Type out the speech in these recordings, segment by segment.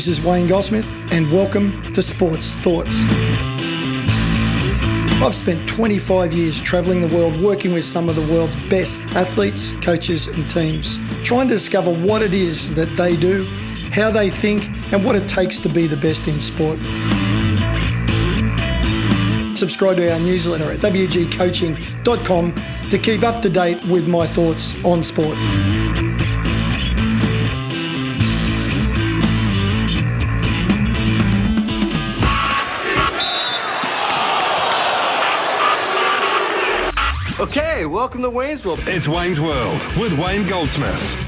This is OWayne Goldsmith, and welcome to Sports Thoughts. I've spent 25 years travelling the world working with some of the world's best athletes, coaches and teams, trying to discover what it is that they do, how they think and what it takes to be the best in sport. Subscribe to our newsletter at wgcoaching.com to keep up to date with my thoughts on sport. Okay, welcome to Wayne's World. It's Wayne's World with OWayne Goldsmith.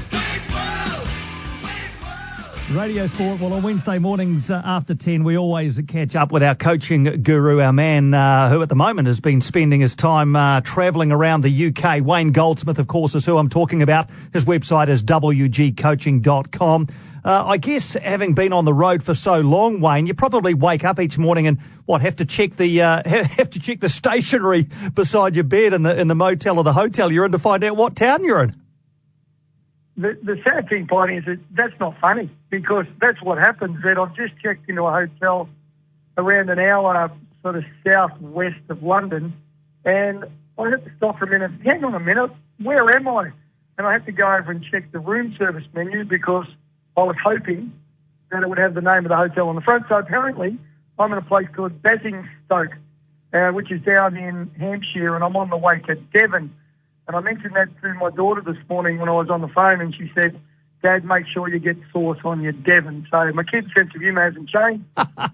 Radio Sport. Well, on Wednesday mornings after 10, we always catch up with our coaching guru, our man who at the moment has been spending his time travelling around the UK. OWayne Goldsmith, of course, is who I'm talking about. His website is wgcoaching.com. I guess having been on the road for so long, Wayne, you probably wake up each morning and have to check the stationery beside your bed in the motel or the hotel you're in to find out what town you're in. The sad thing, Piney, is that that's not funny, because that's what happens. That I've just checked into a hotel around an hour sort of southwest of London, and I have to stop for a minute. Hang on a minute, where am I? And I have to go over and check the room service menu, because I was hoping that it would have the name of the hotel on the front. So apparently I'm in a place called Basingstoke, which is down in Hampshire, and I'm on the way to Devon. And I mentioned that to my daughter this morning when I was on the phone, and she said, "Dad, make sure you get sauce on your Devon." So my kid's sense of humour hasn't changed,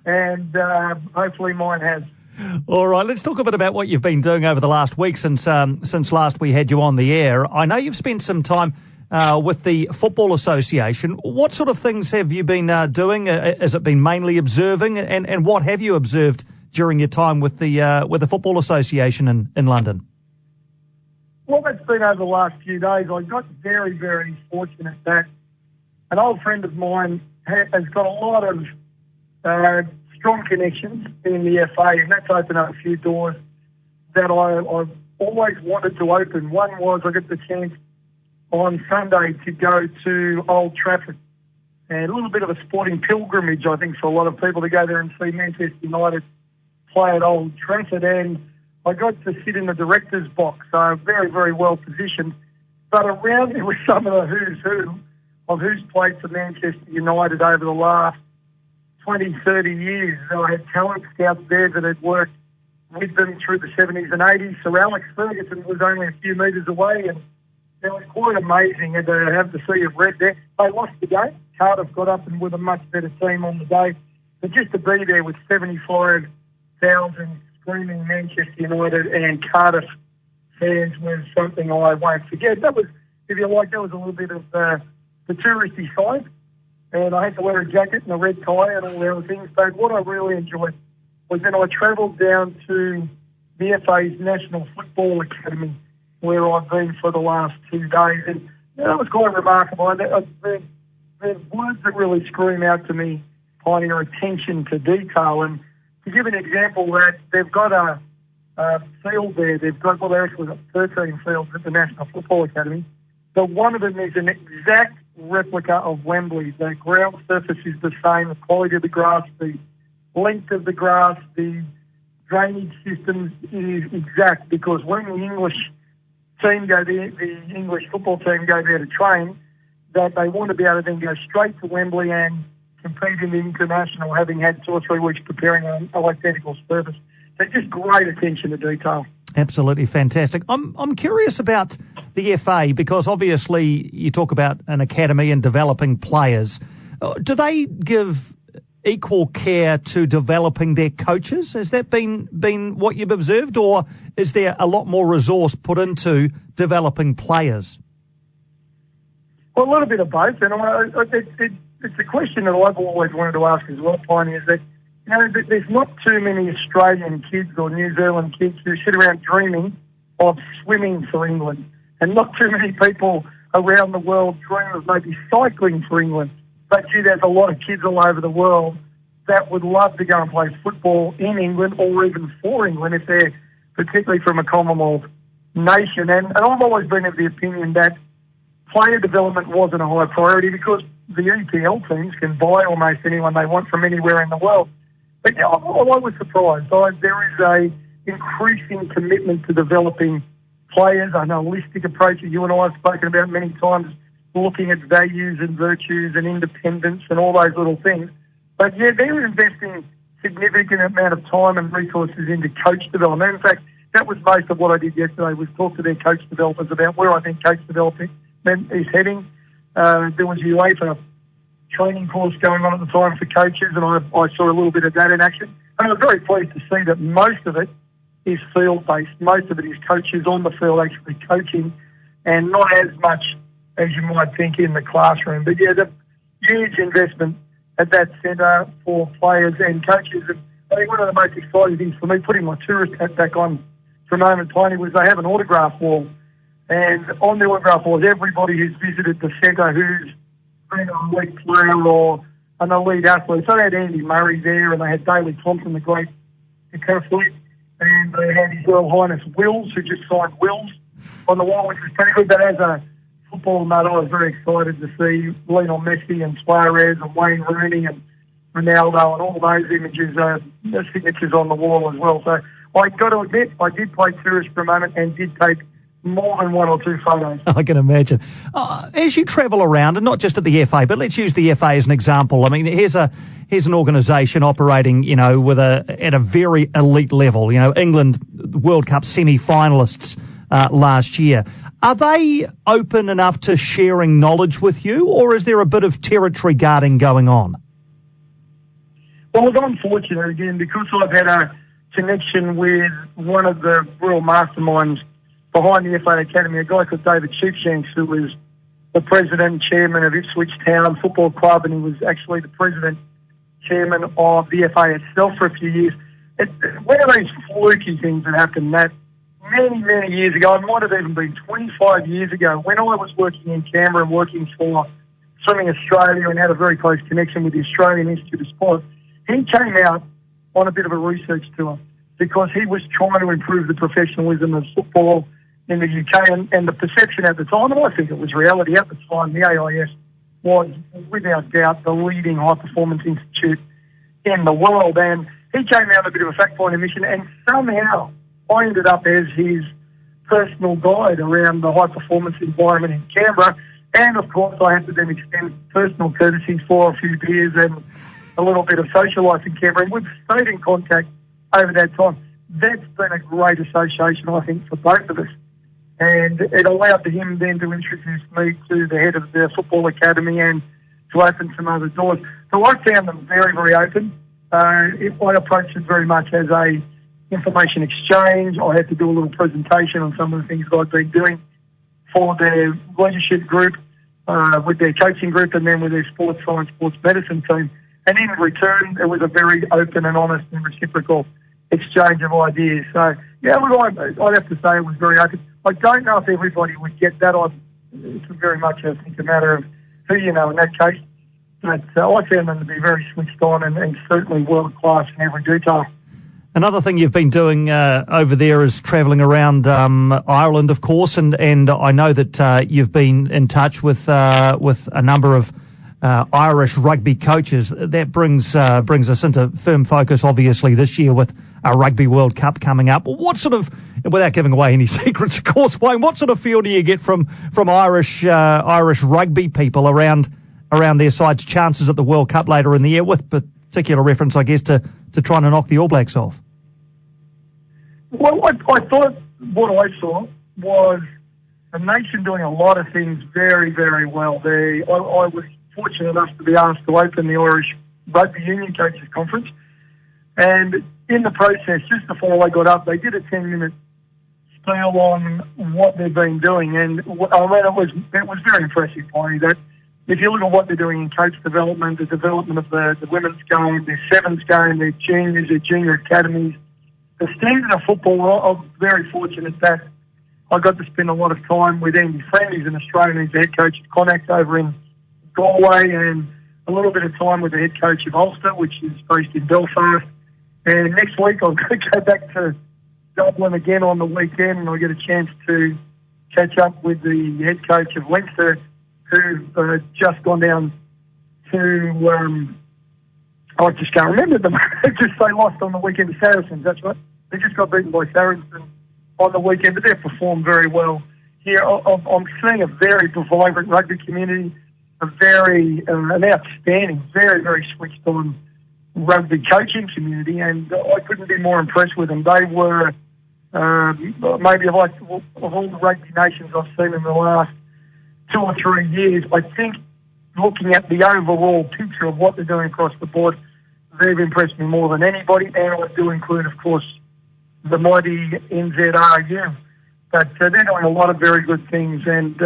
and hopefully mine has. All right, let's talk a bit about what you've been doing over the last week since last we had you on the air. I know you've spent some time with the Football Association. What sort of things have you been doing? Has it been mainly observing, and what have you observed during your time with the Football Association in London? Well, that's been over the last few days. I got very, very fortunate that an old friend of mine has got a lot of strong connections in the FA, and that's opened up a few doors that I've always wanted to open. One was I got the chance on Sunday to go to Old Trafford, and a little bit of a sporting pilgrimage, I think, for a lot of people to go there and see Manchester United play at Old Trafford. And I got to sit in the director's box, so very, very well positioned. But around me was some of the who's who of who's played for Manchester United over the last 20, 30 years. So I had talent scouts there that had worked with them through the 70s and 80s. So Alex Ferguson was only a few metres away, and it was quite amazing to have the sea of red there. They lost the game. Cardiff got up and with a much better team on the day. But just to be there with 75,000 screaming Manchester United and Cardiff fans was something I won't forget. That was, if you like, that was a little bit of the touristy side. And I had to wear a jacket and a red tie and all the other things. But what I really enjoyed was that I travelled down to the FA's National Football Academy, where I've been for the last 2 days. And that was quite remarkable. The words that really scream out to me, Piney, are attention to detail. And to give an example, that they've got a field there. They've actually got 13 fields at the National Football Academy. But one of them is an exact replica of Wembley. The ground surface is the same, the quality of the grass, the length of the grass, the drainage systems is exact, because when the English team the English football team go there to train, that they want to be able to then go straight to Wembley and compete in the international, having had 2 or 3 weeks preparing an identical surface. So just great attention to detail. Absolutely fantastic. I'm curious about the FA, because obviously you talk about an academy and developing players. Do they give equal care to developing their coaches? Has that been what you've observed, or is there a lot more resource put into developing players? Well, a little bit of both, and it's a question that I've always wanted to ask as well, Piney, is that, you know, there's not too many Australian kids or New Zealand kids who sit around dreaming of swimming for England, and not too many people around the world dream of maybe cycling for England. But gee, there's a lot of kids all over the world that would love to go and play football in England, or even for England, if they're particularly from a Commonwealth nation. And I've always been of the opinion that player development wasn't a high priority because the EPL teams can buy almost anyone they want from anywhere in the world. But yeah, I was surprised. There is a increasing commitment to developing players, an holistic approach that you and I have spoken about many times, looking at values and virtues and independence and all those little things. But yeah, they're investing significant amount of time and resources into coach development. In fact, that was most of what I did yesterday, was talk to their coach developers about where I think coach development is heading. There was a UEFA training course going on at the time for coaches, and I saw a little bit of that in action. And I was very pleased to see that most of it is field-based. Most of it is coaches on the field actually coaching, and not as much as you might think in the classroom. But yeah, the huge investment at that centre for players and coaches. And I think one of the most exciting things for me, putting my tourist hat back on for a moment, Tiny, was they have an autograph wall. And on the autograph wall is everybody who's visited the centre who's been an elite player or an elite athlete. So they had Andy Murray there, and they had Daley Thompson, the great athlete, and they had His Royal Highness Wills, who just signed Wills on the wall, which was pretty good. But as a football nut, I was very excited to see Lionel Messi and Suarez and Wayne Rooney and Ronaldo and all those images, the signatures on the wall as well. So I got to admit, I did play tourist for a moment and did take more than one or two photos. I can imagine. As you travel around, and not just at the FA, but let's use the FA as an example. I mean, here's an organisation operating, at a very elite level. England World Cup semi-finalists last year. Are they open enough to sharing knowledge with you, or is there a bit of territory guarding going on? Well, I'm fortunate again because I've had a connection with one of the real masterminds behind the FA Academy, a guy called David Sheepshanks, who was the president and chairman of Ipswich Town Football Club, and he was actually the president chairman of the FA itself for a few years. One of those fluky things that happened that many, many years ago, it might have even been 25 years ago, when I was working in Canberra and working for Swimming Australia and had a very close connection with the Australian Institute of Sport, he came out on a bit of a research tour because he was trying to improve the professionalism of football in the UK, and the perception at the time, and I think it was reality at the time, the AIS was without doubt the leading high-performance institute in the world. And he came out on a bit of a fact-finding mission, and somehow I ended up as his personal guide around the high-performance environment in Canberra. And, of course, I had to then extend personal courtesies for a few beers and a little bit of social life in Canberra. And we've stayed in contact over that time. That's been a great association, I think, for both of us. And it allowed him then to introduce me to the head of the Football Academy and to open some other doors. So I found them very, very open. I approached it very much as a information exchange. I had to do a little presentation on some of the things that I'd been doing for their leadership group, with their coaching group, and then with their sports science, sports medicine team. And in return, it was a very open and honest and reciprocal exchange of ideas. So, yeah, I'd have to say it was very open. I don't know if everybody would get that. It's very much, I think, a matter of who you know in that case. But I found them to be very switched on and certainly world-class in every detail. Another thing you've been doing over there is travelling around Ireland, of course, and I know that you've been in touch with a number of Irish rugby coaches. That brings us into firm focus, obviously, this year with a Rugby World Cup coming up. What sort of, without giving away any secrets, of course, Wayne, what sort of feel do you get from Irish rugby people around their side's chances at the World Cup later in the year, with particular reference, I guess, to trying to knock the All Blacks off? Well, I thought what I saw was a nation doing a lot of things very, very well. I was fortunate enough to be asked to open the Irish Rugby Union Coaches Conference, and in the process, just before I got up, they did a 10-minute spiel on what they've been doing, and it was very impressive, Bonnie, that if you look at what they're doing in coach development, the development of the women's game, their sevens game, their juniors, their junior academies, the standard of football, I'm very fortunate that I got to spend a lot of time with Andy Friend, who's an Australian, who's the head coach of Connacht over in Galway, and a little bit of time with the head coach of Ulster, which is based in Belfast. And next week I'll go back to Dublin again on the weekend, and I'll get a chance to catch up with the head coach of Leinster who've just gone down to, I just can't remember them. They lost on the weekend to Saracens, that's right. They just got beaten by Saracens on the weekend, but they've performed very well here. I'm seeing a very vibrant rugby community, an outstanding, very, very switched on rugby coaching community, and I couldn't be more impressed with them. They were maybe of all the rugby nations I've seen in the last 2 or 3 years. I think looking at the overall picture of what they're doing across the board, they've impressed me more than anybody, and I do include, of course, the mighty NZRU. But they're doing a lot of very good things, and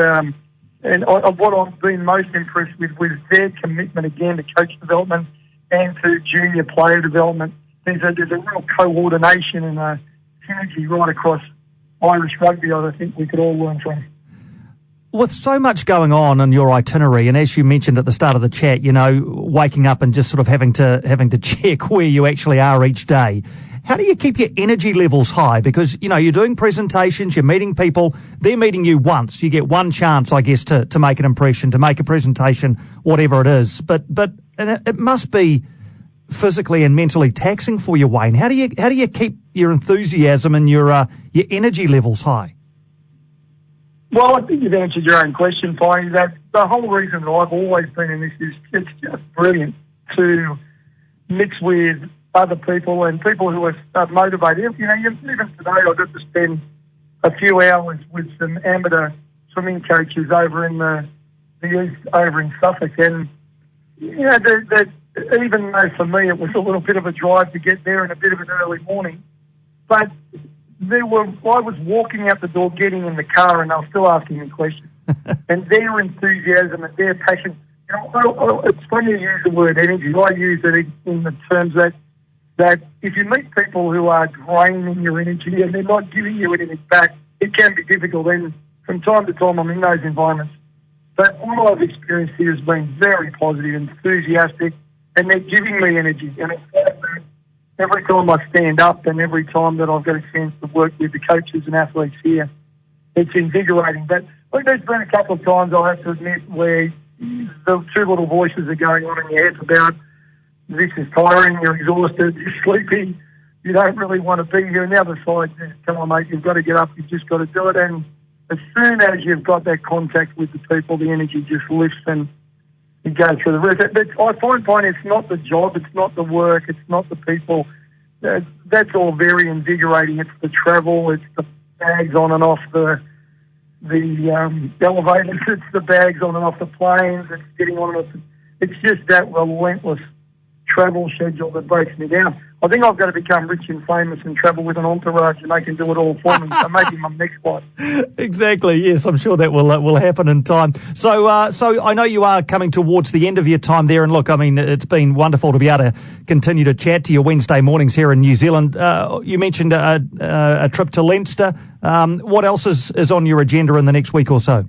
what I've been most impressed with was their commitment again to coach development and to junior player development. There's a real coordination and a synergy right across Irish rugby I think we could all learn from. With so much going on in your itinerary, and as you mentioned at the start of the chat, waking up and just sort of having to check where you actually are each day, how do you keep your energy levels high? Because, you're doing presentations, you're meeting people, they're meeting you once. You get one chance, I guess, to make an impression, to make a presentation, whatever it is. But it must be physically and mentally taxing for you, Wayne. How do you keep your enthusiasm and your energy levels high? Well, I think you've answered your own question, Piney. That the whole reason that I've always been in this is it's just brilliant to mix with other people and people who are motivated. Even today I got to spend a few hours with some amateur swimming coaches over in the east, over in Suffolk, and even though for me it was a little bit of a drive to get there and a bit of an early morning, but I was walking out the door, getting in the car, and they were still asking me questions. And their enthusiasm and their passion, it's funny to use the word energy. I use it in the terms that if you meet people who are draining your energy and they're not giving you anything back, it can be difficult. And from time to time, I'm in those environments. But all I've experienced here has been very positive, enthusiastic, and they're giving me energy. And it's like that every time I stand up and every time that I've got a chance to work with the coaches and athletes here, it's invigorating. But there's been a couple of times, I have to admit, where the two little voices are going on in your head about this is tiring, you're exhausted, you're sleepy, you don't really want to be here. And the other side says, come on, mate, you've got to get up, you've just got to do it. And as soon as you've got that contact with the people, the energy just lifts and you go through the roof. But I find it's not the job, it's not the work, it's not the people. That's all very invigorating. It's the travel, it's the bags on and off the elevators, it's the bags on and off the planes, it's getting on and off. It's just that relentless travel schedule that breaks me down. I think I've got to become rich and famous and travel with an entourage, and they can do it all for me. So maybe my next one. Exactly. Yes, I'm sure that will happen in time. So I know you are coming towards the end of your time there, and look, I mean, it's been wonderful to be able to continue to chat to you Wednesday mornings here in New Zealand. You mentioned a trip to Leinster. What else is on your agenda in the next week or so?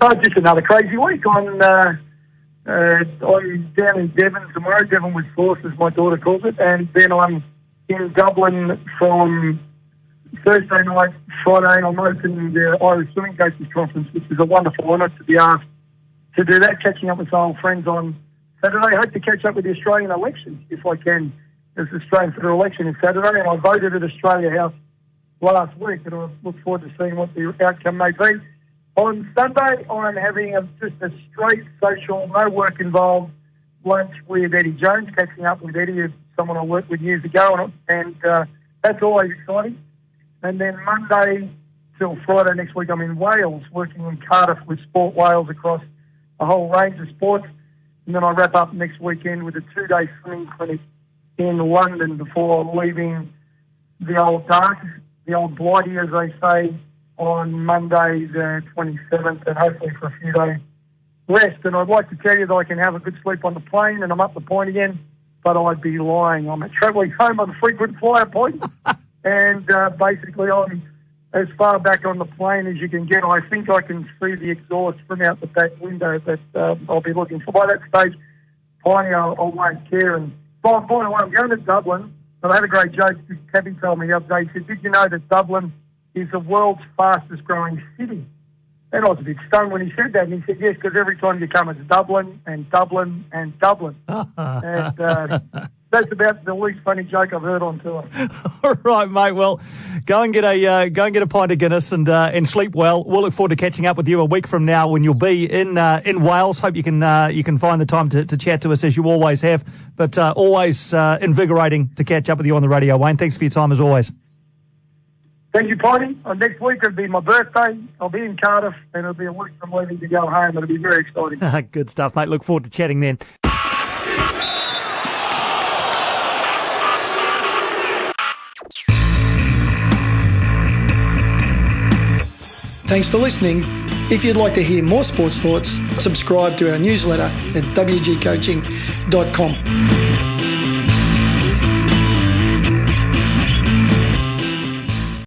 Just another crazy week. I'm down in Devon tomorrow, Devon with Force, as my daughter calls it, and then I'm in Dublin from Thursday night, Friday, and I'm opening the Irish Swimming Coaches Conference, which is a wonderful honour to be asked to do that, catching up with some old friends on Saturday. I hope to catch up with the Australian election, if I can. There's the Australian federal election is Saturday, and I voted at Australia House last week, and I look forward to seeing what the outcome may be. On Sunday, I'm having just a straight social, no work involved lunch with Eddie Jones, catching up with Eddie, who's someone I worked with years ago, and that's always exciting. And then Monday till Friday next week, I'm in Wales, working in Cardiff with Sport Wales across a whole range of sports. And then I wrap up next weekend with a 2-day swimming clinic in London before leaving the old dark, the old blighty, as they say, on Monday the 27th, and hopefully for a few days rest. And I'd like to tell you that I can have a good sleep on the plane and I'm up the point again, but I'd be lying. I'm travelling home on a frequent flyer point, and basically I'm as far back on the plane as you can get. I think I can see the exhaust from out the back window that I'll be looking for. By that stage, Piney, I won't care. And by the way, I'm going to Dublin, but I had a great joke. Cabby told me the other day, he said, did you know that Dublin is the world's fastest growing city? And I was a bit stunned when he said that. And he said, yes, because every time you come, it's Dublin and Dublin and Dublin. And that's about the least funny joke I've heard on tour. All right, mate. Well, go and get a pint of Guinness and sleep well. We'll look forward to catching up with you a week from now when you'll be in Wales. Hope you can find the time to chat to us as you always have. But always invigorating to catch up with you on the radio, Wayne. Thanks for your time as always. Thank you, Piney. Next week it'll be my birthday. I'll be in Cardiff, and it'll be a week from leaving to go home. It'll be very exciting. Good stuff, mate. Look forward to chatting then. Thanks for listening. If you'd like to hear more sports thoughts, subscribe to our newsletter at wgcoaching.com.